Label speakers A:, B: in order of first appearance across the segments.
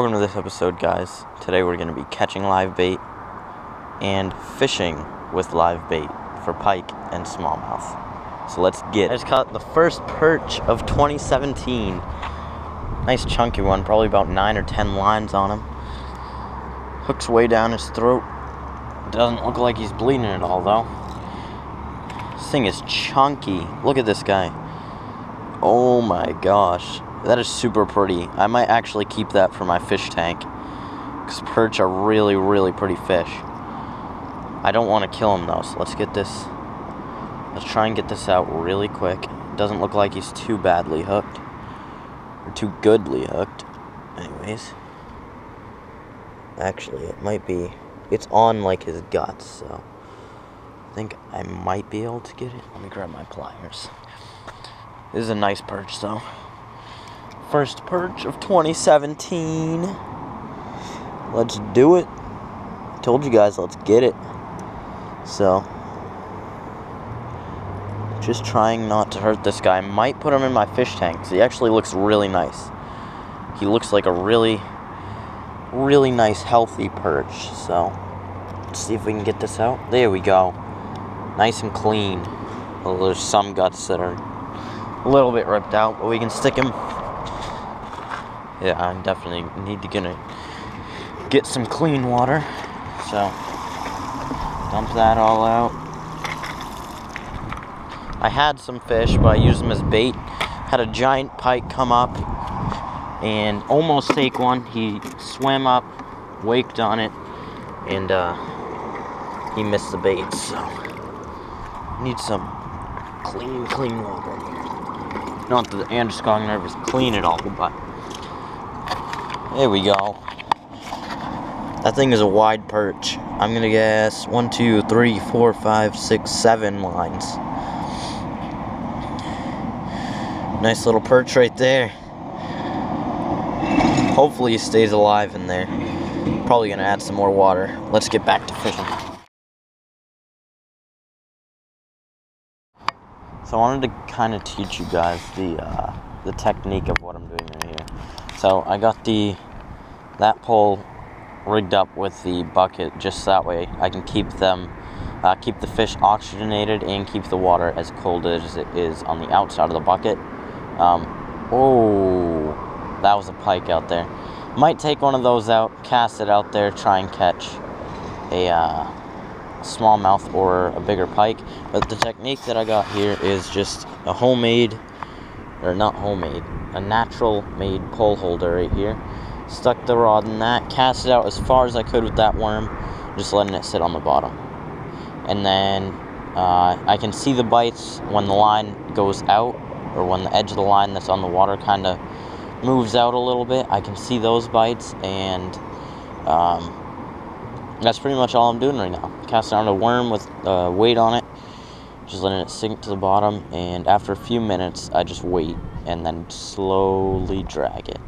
A: Welcome to this episode, guys. Today we're going to be catching live bait and fishing with live bait for pike and smallmouth. So let's get it. I just caught the first perch of 2017. Nice chunky one, probably about 9 or 10 lines on him. Hook's way down his throat. Doesn't look like he's bleeding at all, though. This thing is chunky. Look at this guy. Oh my gosh. That is super pretty. I might actually keep that for my fish tank, because perch are really, really pretty fish. I don't want to kill him though, so let's try and get this out really quick. Doesn't look like he's too badly hooked, or too goodly hooked. Anyways, actually it might be, it's on like his guts, so I think I might be able to get it. Let me grab my pliers. This is a nice perch though. First perch of 2017. Let's do it. Told you guys, let's get it. So, just trying not to hurt this guy. I might put him in my fish tank, because he actually looks really nice. He looks like a really, really nice, healthy perch. So, let's see if we can get this out. There we go. Nice and clean. Well, there's some guts that are a little bit ripped out, but we can stick him. Yeah, I definitely need to get some clean water. So, dump that all out. I had some fish, but I used them as bait. Had a giant pike come up and almost take one. He swam up, waked on it, and he missed the bait. So, need some clean water. Not that the Androscoggin River is clean at all, but there we go. That thing is a wide perch. I'm gonna guess 1, 2, 3, 4, 5, 6, 7 lines. Nice little perch right there. Hopefully he stays alive in there. Probably gonna add some more water. Let's get back to fishing. So I wanted to kind of teach you guys the technique of what I'm doing right here. So I got that pole rigged up with the bucket, just that way I can keep the fish oxygenated and keep the water as cold as it is on the outside of the bucket. Oh, that was a pike out there. Might take one of those out, cast it out there, try and catch a smallmouth or a bigger pike. But the technique that I got here is just a a natural made pole holder right here. Stuck the rod in that, cast it out as far as I could with that worm, just letting it sit on the bottom. And then I can see the bites when the line goes out, or when the edge of the line that's on the water kind of moves out a little bit. I can see those bites, and that's pretty much all I'm doing right now. Casting out a worm with weight on it, just letting it sink to the bottom, and after a few minutes, I just wait and then slowly drag it.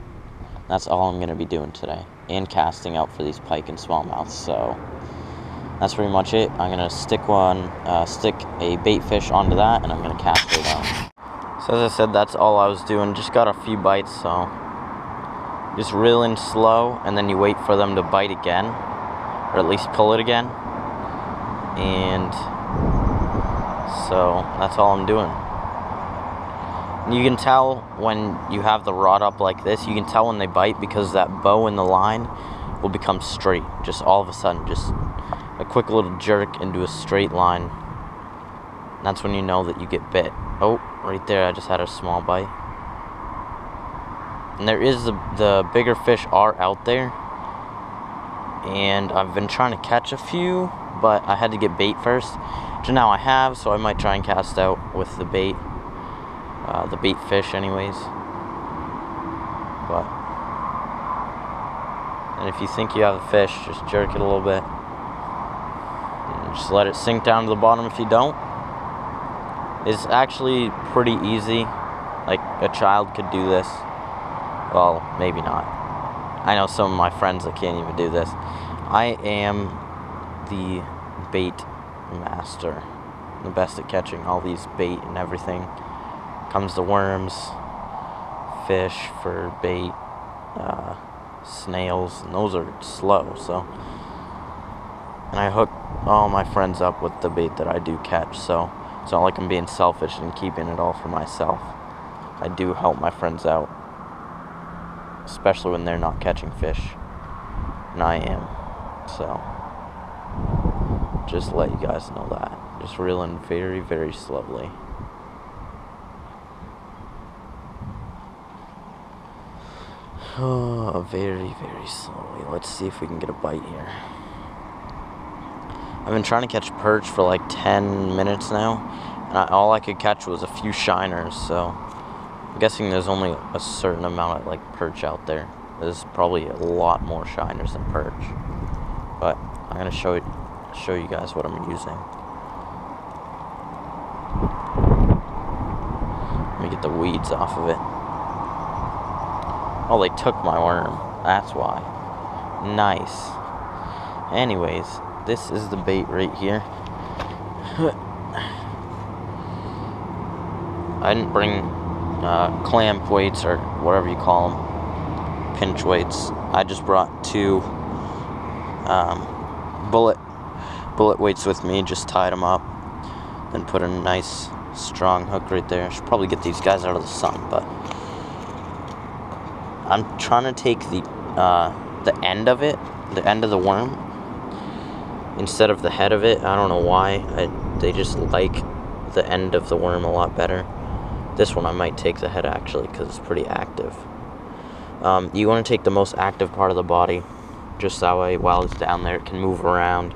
A: That's all I'm going to be doing today, and casting out for these pike and smallmouth. So that's pretty much it. I'm going to stick a bait fish onto that, and I'm going to cast it out. So as I said, that's all I was doing. Just got a few bites, so just reel in slow, and then you wait for them to bite again, or at least pull it again. And so that's all I'm doing. You can tell when you have the rod up like this, you can tell when they bite, because that bow in the line will become straight. Just all of a sudden, just a quick little jerk into a straight line. That's when you know that you get bit. Oh, right there, I just had a small bite. And there is the bigger fish are out there. And I've been trying to catch a few, but I had to get bait first. Which now I have, so I might try and cast out with the bait fish anyways. But, and if you think you have a fish, just jerk it a little bit. And just let it sink down to the bottom if you don't. It's actually pretty easy. Like, a child could do this. Well, maybe not. I know some of my friends that can't even do this. I am the bait master. The best at catching all these bait and everything. Comes to worms, fish for bait, snails, and those are slow, so. And I hook all my friends up with the bait that I do catch, so it's not like I'm being selfish and keeping it all for myself. I do help my friends out, especially when they're not catching fish, and I am, so just let you guys know that. Just reeling very, very slowly. Oh, very, very slowly. Let's see if we can get a bite here. I've been trying to catch perch for like 10 minutes now, and all I could catch was a few shiners, so I'm guessing there's only a certain amount of like perch out there. There's probably a lot more shiners than perch, but I'm gonna show you guys what I'm using. Let me get the weeds off of it. Oh, they took my worm. That's why. Nice. Anyways, this is the bait right here. I didn't bring clamp weights or whatever you call them, pinch weights. I just brought 2 bullet weights with me. Just tied them up, then put a nice strong hook right there. I should probably get these guys out of the sun, but I'm trying to take the end of it, the end of the worm, instead of the head of it. I don't know why. They just like the end of the worm a lot better. This one I might take the head actually, because it's pretty active. You want to take the most active part of the body, just that way while it's down there it can move around.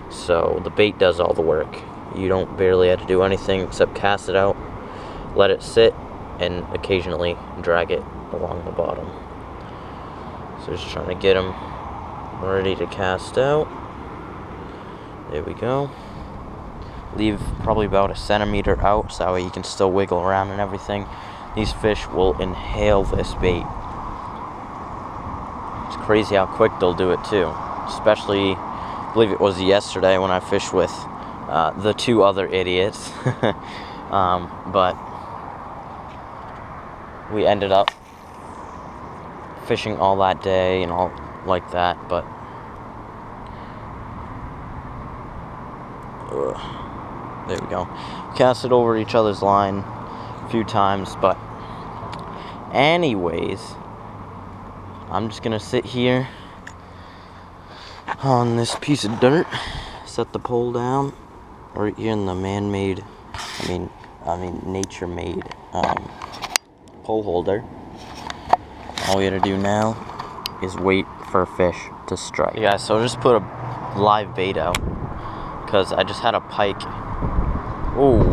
A: So the bait does all the work. You don't barely have to do anything except cast it out, let it sit, and occasionally drag it along the bottom. So just trying to get them ready to cast out. There we go. Leave probably about 1 centimeter out, so that way you can still wiggle around and everything. These fish will inhale this bait. It's crazy how quick they'll do it too. Especially, I believe it was yesterday when I fished with the 2 other idiots. But we ended up fishing all that day and all like that, but there we go. Cast it over each other's line a few times, but anyways, I'm just gonna sit here on this piece of dirt, set the pole down right here in the man-made, I mean nature-made pole holder. All we gotta do now is wait for a fish to strike. Yeah, so I just put a live bait out because I just had a pike. Ooh,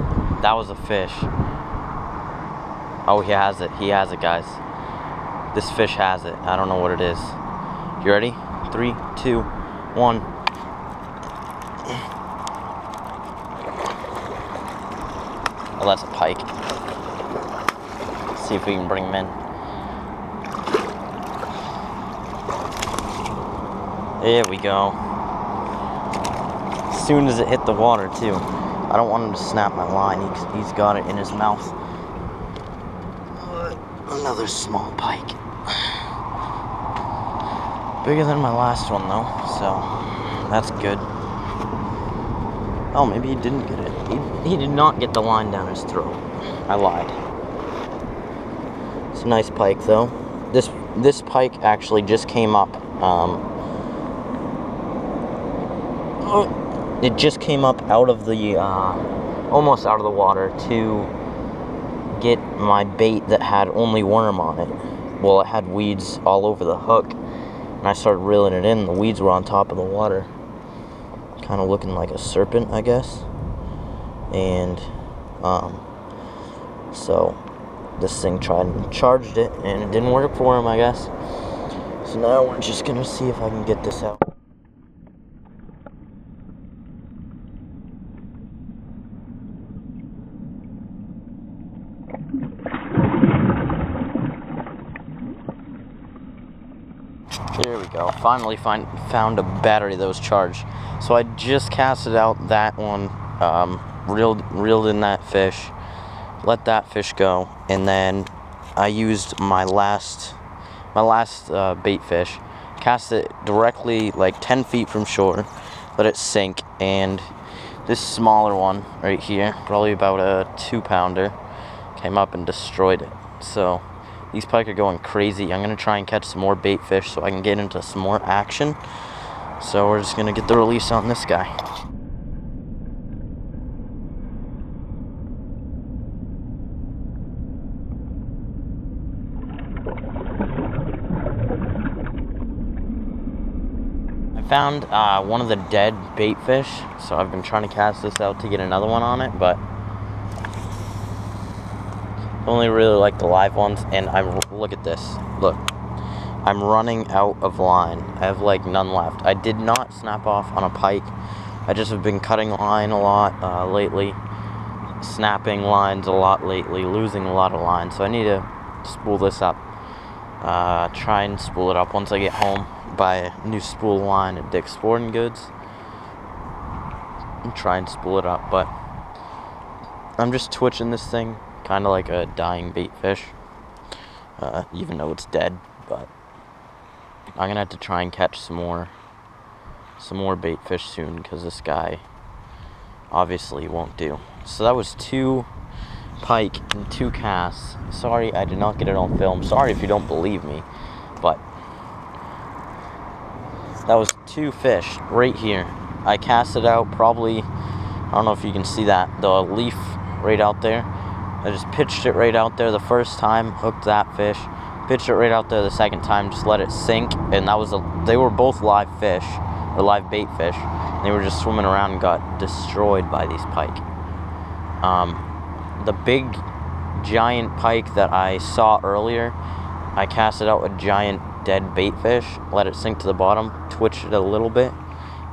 A: that was a fish. Oh, he has it, guys. This fish has it. I don't know what it is. You ready? 3, 2, 1. Oh, that's a pike. Let's see if we can bring him in. There we go. As soon as it hit the water, too. I don't want him to snap my line. He's got it in his mouth. Another small pike. Bigger than my last one, though, so that's good. Oh, maybe he didn't get it. He did not get the line down his throat. I lied. It's a nice pike, though. This pike actually just came up. It just came up out of the, almost out of the water to get my bait that had only worm on it. Well, it had weeds all over the hook, and I started reeling it in. The weeds were on top of the water, kind of looking like a serpent, I guess. And so this thing tried and charged it, and it didn't work for him, I guess. So now we're just gonna see if I can get this out. There we go. Finally found a battery that was charged. So I just casted out that one, reeled in that fish, let that fish go, and then I used my last my last bait fish. Cast it directly like 10 feet from shore, let it sink, and this smaller one right here, probably about a 2-pounder, came up and destroyed it. So these pike are going crazy. I'm gonna try and catch some more bait fish so I can get into some more action. So we're just gonna get the release on this guy. Found one of the dead bait fish, so I've been trying to cast this out to get another one on it, but I only really like the live ones. And look at this, look, I'm running out of line. I have like none left. I did not snap off on a pike. I just have been cutting line a lot lately, snapping lines a lot lately, losing a lot of line, so I need to spool this up. Try and spool it up once I get home. Buy a new spool line at Dick's Sporting Goods and try and spool it up. But I'm just twitching this thing, kind of like a dying bait fish, even though it's dead. But I'm gonna have to try and catch some more bait fish soon, because this guy obviously won't do. So that was 2 pike and 2 casts. Sorry I did not get it on film. Sorry if you don't believe me, but that was 2 fish right here. I cast it out probably, I don't know if you can see that, the leaf right out there. I just pitched it right out there the first time, hooked that fish. Pitched it right out there the second time, just let it sink, and that was they were both live fish, or live bait fish. They were just swimming around and got destroyed by these pike. The big giant pike that I saw earlier, I casted out a giant dead bait fish, let it sink to the bottom, twitched it a little bit,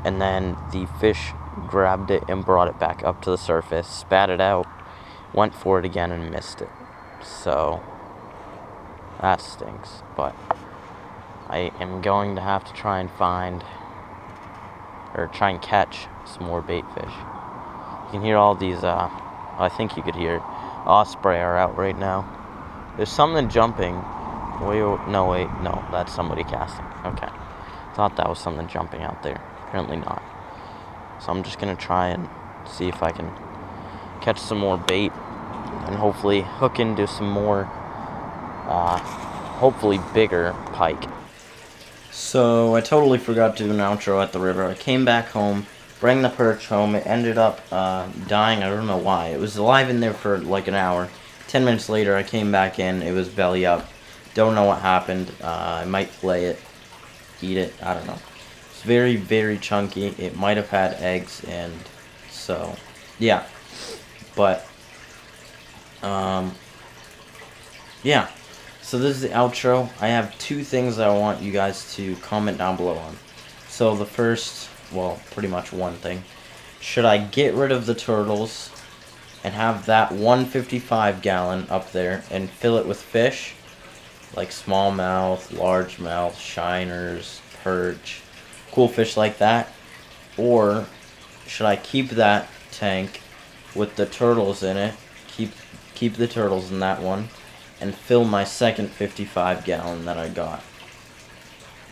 A: and then the fish grabbed it and brought it back up to the surface, spat it out, went for it again and missed it. So that stinks, but I am going to have to try and try and catch some more bait fish. You can hear all these, I think you could hear osprey are out right now. There's something jumping. No, that's somebody casting. Okay. Thought that was something jumping out there. Apparently not. So I'm just going to try and see if I can catch some more bait and hopefully hook into some more, hopefully bigger pike. So I totally forgot to do an outro at the river. I came back home, bring the perch home. It ended up dying. I don't know why. It was alive in there for like an hour. 10 minutes later, I came back in. It was belly up. Don't know what happened. I might flay it, eat it. I don't know. It's very, very chunky. It might have had eggs, and so yeah. But yeah. So this is the outro. I have 2 things I want you guys to comment down below on. So the first, well, pretty much one thing. Should I get rid of the turtles and have that 155 gallon up there and fill it with fish? Like smallmouth, largemouth, shiners, perch, cool fish like that? Or should I keep that tank with the turtles in it, keep the turtles in that one, and fill my second 55 gallon that I got,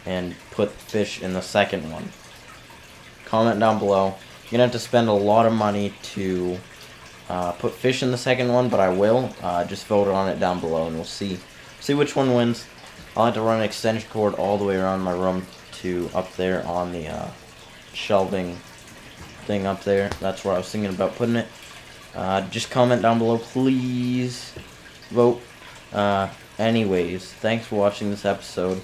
A: and put fish in the second one? Comment down below. You're gonna have to spend a lot of money to put fish in the second one, but I will. Just vote on it down below and we'll see which one wins. I'll have to run an extension cord all the way around my room to up there on the shelving thing up there. That's where I was thinking about putting it. Just comment down below, please. Vote. Anyways, thanks for watching this episode.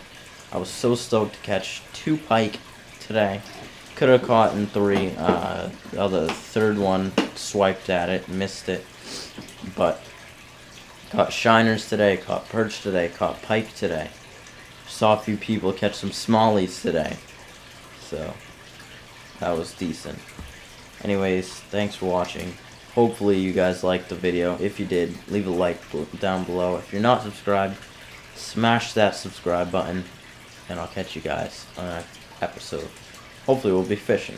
A: I was so stoked to catch 2 pike today. Could have caught in 3. The third one swiped at it, missed it. But caught shiners today, caught perch today, caught pike today. Saw a few people catch some smallies today. So that was decent. Anyways, thanks for watching. Hopefully you guys liked the video. If you did, leave a like down below. If you're not subscribed, smash that subscribe button. And I'll catch you guys on the next episode. Hopefully we'll be fishing.